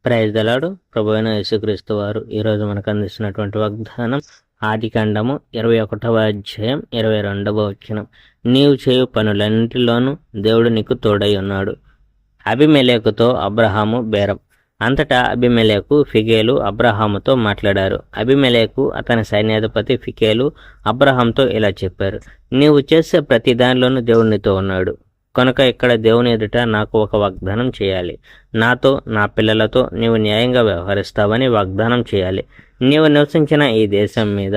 Praise the lord. ప్రభువైన యేసుక్రీస్తు వారు ఈరోజు మనకు అందిస్తున్నటువంటి వాగ్దానం ఆదికాండము 21వ అధ్యాయం 22వ వచనం. నీవు చేయు పనులన్నింటిలోనూ దేవుడు నీకు తోడై ఉన్నాడు. అబీమెలెకుతో అబ్రహాము బేరం. అంతటా అబీమెలెకు ఫిగేలు అబ్రహాముతో మాట్లాడారు. అబీమెలెకు అతని సైన్యాధిపతి ఫిగేలు అబ్రహాంతో ఇలా చెప్పారు, నీవు చేసే ప్రతి దానిలోనూ దేవుడు నీతో ఉన్నాడు. కనుక ఇక్కడ దేవుని ఎదుట నాకు ఒక వాగ్దానం చేయాలి. నాతో నా పిల్లలతో నీవు న్యాయంగా వ్యవహరిస్తావని వాగ్దానం చేయాలి. నీవు నివసించిన ఈ దేశం మీద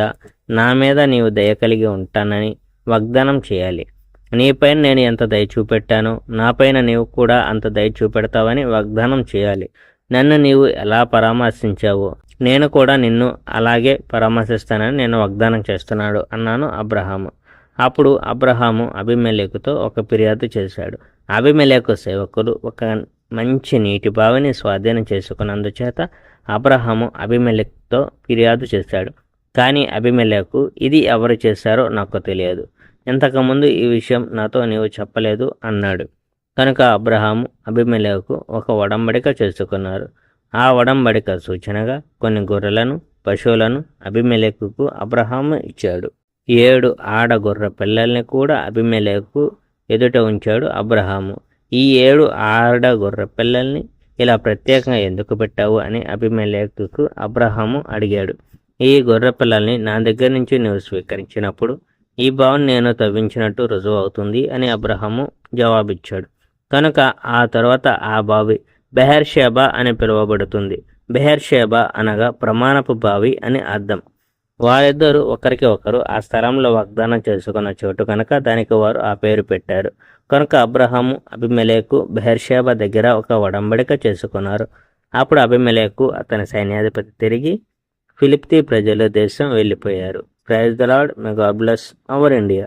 నా మీద నీవు దయ కలిగి ఉంటానని వాగ్దానం చేయాలి. నీపైన నేను ఎంత దయ చూపెట్టానో నాపైన నీవు కూడా అంత దయ చూపెడతావని వాగ్దానం చేయాలి. నన్ను నీవు ఎలా పరామర్శించావో నేను కూడా నిన్ను అలాగే పరామర్శిస్తానని నేను వాగ్దానం చేస్తున్నాడు అన్నాను అబ్రహాము. అప్పుడు అబ్రహాము అబీమెలెకుతో ఒక ఫిర్యాదు చేశాడు. అబీమెలెకు సేవకులు ఒక మంచి నీటి బావిని స్వాధీనం చేసుకున్నందుచేత అబ్రహాము అబీమెలెకుతో ఫిర్యాదు చేశాడు. కానీ అబీమెలెకు, ఇది ఎవరు చేశారో నాకు తెలియదు, ఇంతకుముందు ఈ విషయం నాతో నీవు చెప్పలేదు అన్నాడు. కనుక అబ్రహాము అబీమెలెకు ఒక ఒడంబడిక చేసుకున్నారు. ఆ ఒడంబడిక సూచనగా కొన్ని గొర్రెలను పశువులను అబీమెలెకుకు అబ్రహాము ఇచ్చాడు. 7 ఆడ గొర్రె పిల్లల్ని కూడా అబీమెలెకు ఎదుట ఉంచాడు అబ్రహాము. ఈ 7 ఆడ గొర్రె పిల్లల్ని ఇలా ప్రత్యేకంగా ఎందుకు పెట్టావు అని అబీమెలెకుకు అబ్రహాము అడిగాడు. ఈ గొర్రె పిల్లల్ని నా దగ్గర నుంచి నువ్వు స్వీకరించినప్పుడు ఈ బావిని నేను తవ్వించినట్టు రుజువు అవుతుంది అని అబ్రహాము జవాబిచ్చాడు. కనుక ఆ తర్వాత ఆ బావి బెహెర్షెబా అని పిలువబడుతుంది. బెహెర్షెబా అనగా ప్రమాణపు బావి అని అర్థం. వారిద్దరూ ఒకరికి ఒకరు ఆ స్థలంలో వాగ్దానం చేసుకున్న చోటు కనుక దానికి వారు ఆ పేరు పెట్టారు. కనుక అబ్రహాము అబీమెలెకు బెహెర్షెబా దగ్గర ఒక ఒడంబడిక చేసుకున్నారు. అప్పుడు అబీమెలెకు అతని సైన్యాధిపతి తిరిగి ఫిలిప్తీ ప్రజల దేశం వెళ్ళిపోయారు. Praise the Lord. May God bless our India.